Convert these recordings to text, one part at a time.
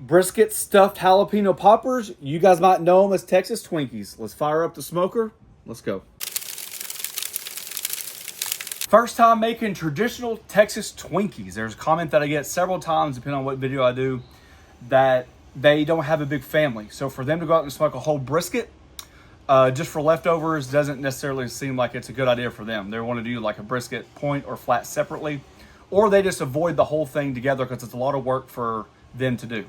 brisket stuffed jalapeno poppers. You guys might know them as Texas Twinkies. Let's fire up the smoker. Let's go. First time making traditional Texas Twinkies. There's a comment that I get several times, depending on what video I do, that they don't have a big family. So for them to go out and smoke a whole brisket, just for leftovers, doesn't necessarily seem like it's a good idea for them. They want to do like a brisket point or flat separately, or they just avoid the whole thing together because it's a lot of work for them to do.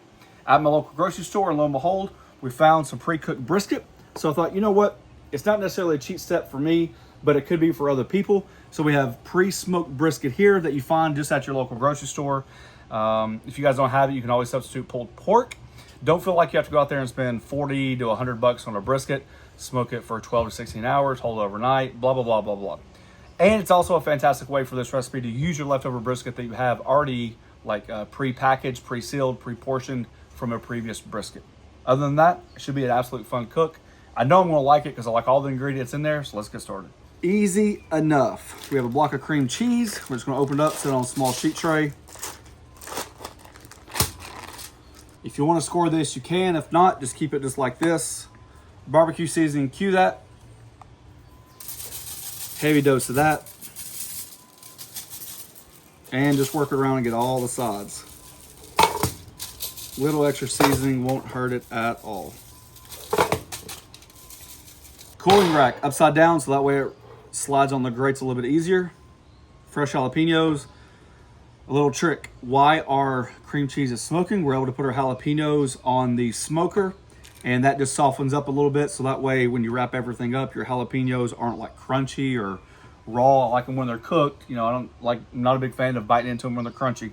At my local grocery store, and lo and behold, we found some pre-cooked brisket. So I thought, you know what? It's not necessarily a cheat step for me, but it could be for other people. So we have pre-smoked brisket here that you find just at your local grocery store. If you guys don't have it, you can always substitute pulled pork. Don't feel like you have to go out there and spend 40 to 100 bucks on a brisket. Smoke it for 12 to 16 hours, hold it overnight, blah, blah, blah, blah, blah. And it's also a fantastic way for this recipe to use your leftover brisket that you have already like pre-packaged, pre-sealed, pre-portioned from a previous brisket. Other than that, it should be an absolute fun cook. I know I'm gonna like it because I like all the ingredients in there, so let's get started. Easy enough. We have a block of cream cheese. We're just gonna open it up, sit it on a small sheet tray. If you wanna score this, you can. If not, just keep it just like this. Barbecue seasoning, cue that. Heavy dose of that. And just work it around and get all the sides. Little extra seasoning won't hurt it at all. Cooling rack upside down so that way it slides on the grates a little bit easier. Fresh jalapenos. A little trick, why our cream cheese is smoking, we're able to put our jalapenos on the smoker and that just softens up a little bit so that way when you wrap everything up, your jalapenos aren't like crunchy or raw. I like them when they're cooked. You know, I'm not a big fan of biting into them when they're crunchy.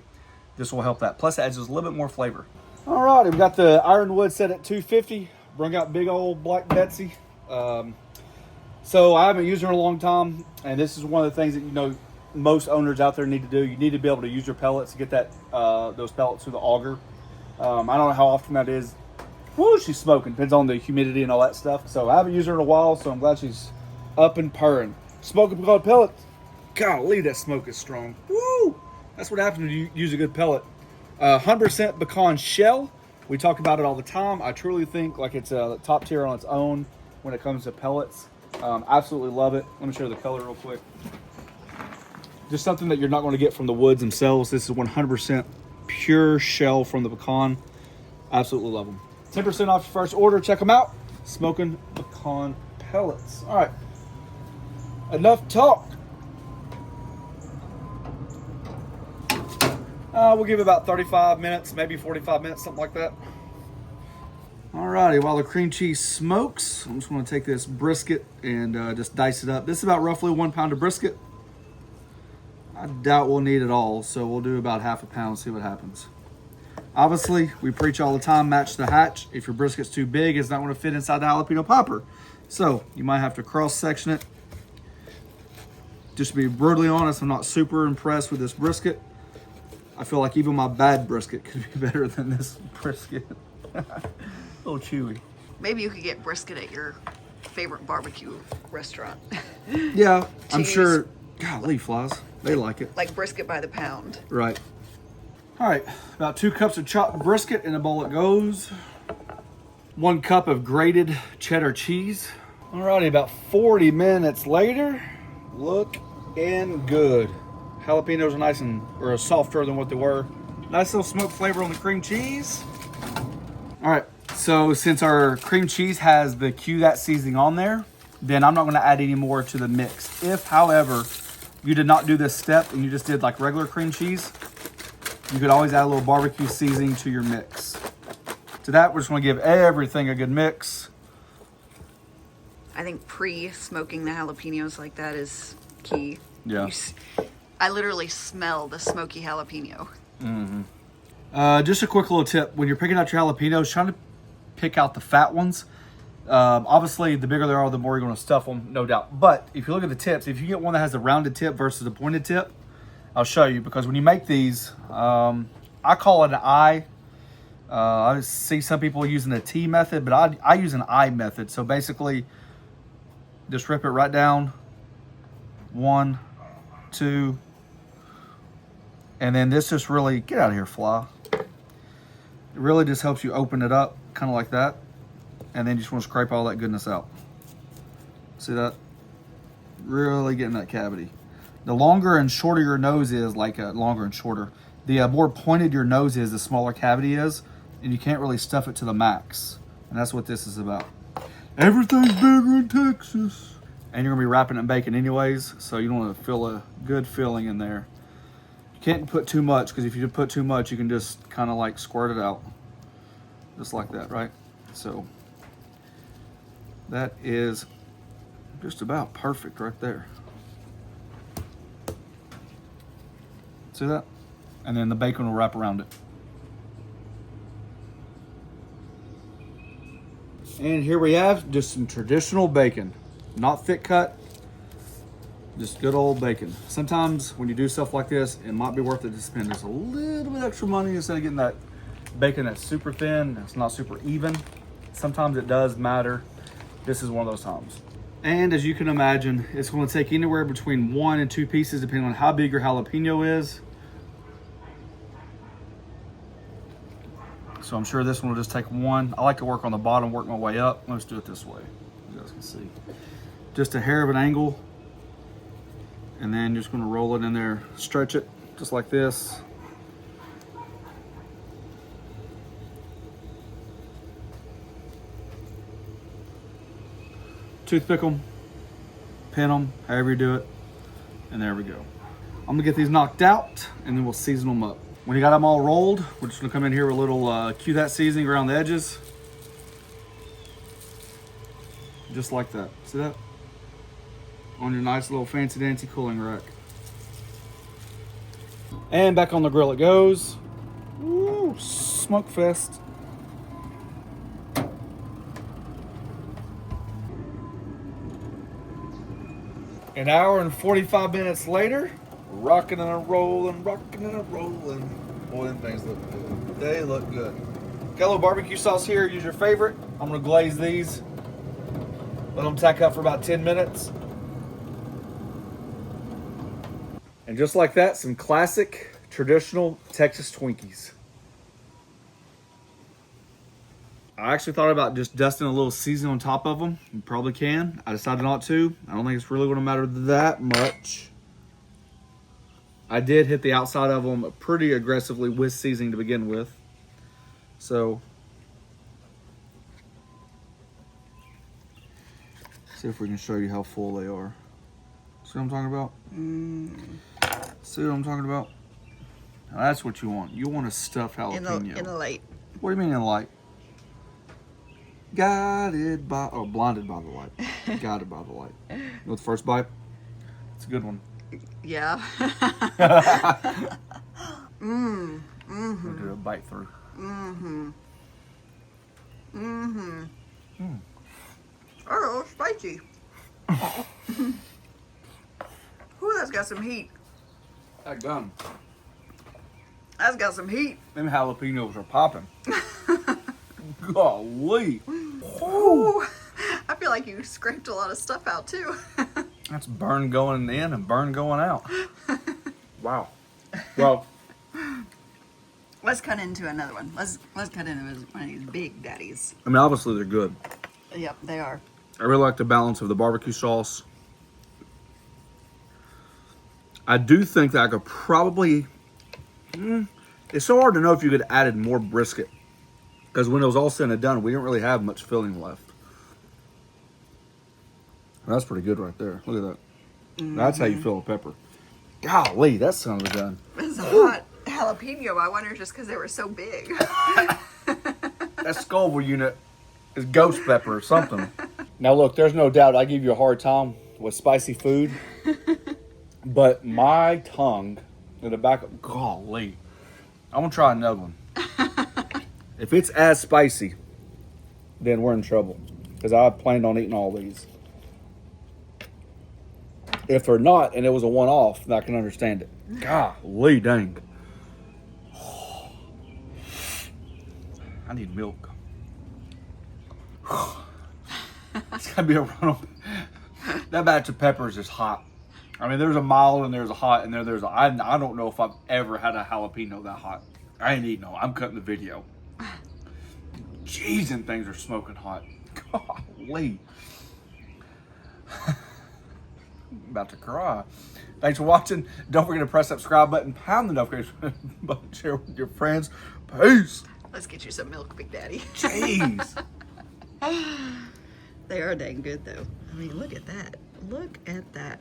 This will help that. Plus it adds just a little bit more flavor. All right, we've got the ironwood set at 250. Bring out big old Black Betsy. So I haven't used her in a long time, and this is one of the things that, you know, most owners out there need to do. You need to be able to use your pellets to get that those pellets through the auger. I don't know how often that is. Woo, she's smoking. Depends on the humidity and all that stuff. So I haven't used her in a while, so I'm glad she's up and purring. Smoking pecan pellets. Golly, that smoke is strong. Woo! That's what happens when you use a good pellet. 100% pecan shell. We talk about it all the time. I truly think like it's a top tier on its own when it comes to pellets. Absolutely love it. Let me show you the color real quick. Just something that you're not going to get from the woods themselves. This is 100% pure shell from the pecan. Absolutely love them. 10% off your first order. Check them out. Smoking pecan pellets. All right. Enough talk. We'll give it about 35 minutes, maybe 45 minutes, something like that. Alrighty, while the cream cheese smokes, I'm just going to take this brisket and just dice it up. This is about roughly 1 pound of brisket. I doubt we'll need it all, so we'll do about half a pound, see what happens. Obviously, we preach all the time, match the hatch. If your brisket's too big, it's not going to fit inside the jalapeno popper. So you might have to cross-section it. Just to be brutally honest, I'm not super impressed with this brisket. I feel like even my bad brisket could be better than this brisket. A little chewy. Maybe you could get brisket at your favorite barbecue restaurant. Yeah, I'm sure. Golly, flies. They like it. Like brisket by the pound. Right. All right, about 2 cups of chopped brisket in a bowl it goes. 1 cup of grated cheddar cheese. Alrighty, about 40 minutes later, looking good. Jalapenos are nice and or softer than what they were. Nice little smoke flavor on the cream cheese. All right, so since our cream cheese has the cue that seasoning on there, then I'm not going to add any more to the mix. If, however, you did not do this step and you just did like regular cream cheese, you could always add a little barbecue seasoning to your mix. To that, we're just going to give everything a good mix. I think pre-smoking the jalapenos like that is key. Yeah. I literally smell the smoky jalapeno. Mm-hmm. Just a quick little tip. When you're picking out your jalapenos, trying to pick out the fat ones. Obviously, the bigger they are, the more you're going to stuff them, no doubt. But if you look at the tips, if you get one that has a rounded tip versus a pointed tip, I'll show you. Because when you make these, I call it an eye. I see some people using a T method, but I use an I method. So basically, just rip it right down. 1, 2, and then this just really, get out of here, fly. It really just helps you open it up, kind of like that. And then you just want to scrape all that goodness out. See that? Really getting that cavity. The longer and shorter your nose is, longer and shorter, the more pointed your nose is, the smaller cavity is, and you can't really stuff it to the max. And that's what this is about. Everything's bigger in Texas. And you're gonna be wrapping it in bacon anyways, so you want to feel a good filling in there. You can't put too much, because if you put too much, you can just kind of like squirt it out. Just like that, right? So that is just about perfect right there. See that? And then the bacon will wrap around it. And here we have just some traditional bacon. Not thick cut, just good old bacon. Sometimes when you do stuff like this, it might be worth it to spend just a little bit extra money instead of getting that bacon that's super thin, that's not super even. Sometimes it does matter. This is one of those times. And as you can imagine, it's going to take anywhere between 1 and 2 pieces depending on how big your jalapeno is. So I'm sure this one will just take 1. I like to work on the bottom, work my way up. Let's do it this way, you guys can see. Just a hair of an angle. And then just gonna roll it in there, stretch it just like this. Toothpick them, pin them, however you do it. And there we go. I'm gonna get these knocked out and then we'll season them up. When you got them all rolled, we're just gonna come in here with a little cue that seasoning around the edges. Just like that, see that? On your nice little fancy dancy cooling rack. And back on the grill it goes. Woo, smoke fest. An hour and 45 minutes later, rocking and a rolling, rocking and a rolling. Boy, them things look good. They look good. Got a little barbecue sauce here, use your favorite. I'm gonna glaze these. Let them tack up for about 10 minutes. And just like that, some classic, traditional Texas Twinkies. I actually thought about just dusting a little seasoning on top of them. You probably can. I decided not to. I don't think it's really going to matter that much. I did hit the outside of them pretty aggressively with seasoning to begin with. So, see if we can show you how full they are. See what I'm talking about? See what I'm talking about? Now that's what you want. You want a stuffed jalapeno. In the light. What do you mean in the light? Guided by, oh, blinded by the light. Guided by the light. You know the first bite? It's a good one. Yeah. We'll do a bite through. Oh, spicy. Ooh, that's got some heat. That gum. That's got some heat. Them jalapenos are popping. Golly. Ooh, I feel like you scraped a lot of stuff out too. That's burn going in and burn going out. Wow. Well, let's cut into another one. Let's cut into one of these big daddies. I mean, obviously they're good. Yep, they are. I really like the balance of the barbecue sauce. I do think that I could probably, it's so hard to know if you could have added more brisket. Because when it was all said and done, we didn't really have much filling left. That's pretty good right there. Look at that. That's how you fill a pepper. Golly, that son of a gun. It's a hot jalapeno. I wonder just because they were so big. That Scoville unit is ghost pepper or something. Now look, there's no doubt I give you a hard time with spicy food. But my tongue in the back of, golly. I'm going to try another one. If it's as spicy, then we're in trouble. Because I planned on eating all these. If they're not, and it was a one-off, then I can understand it. Golly dang. I need milk. It's gotta be a run. That batch of peppers is hot. I mean, there's a mild and there's a hot, and I don't know if I've ever had a jalapeno that hot. I ain't eating no. I'm cutting the video. Jeez, and things are smoking hot. Golly. About to cry. Thanks for watching. Don't forget to press that subscribe button, pound the notification button, share with your friends. Peace. Let's get you some milk, Big Daddy. Jeez. They are dang good, though. I mean, look at that. Look at that.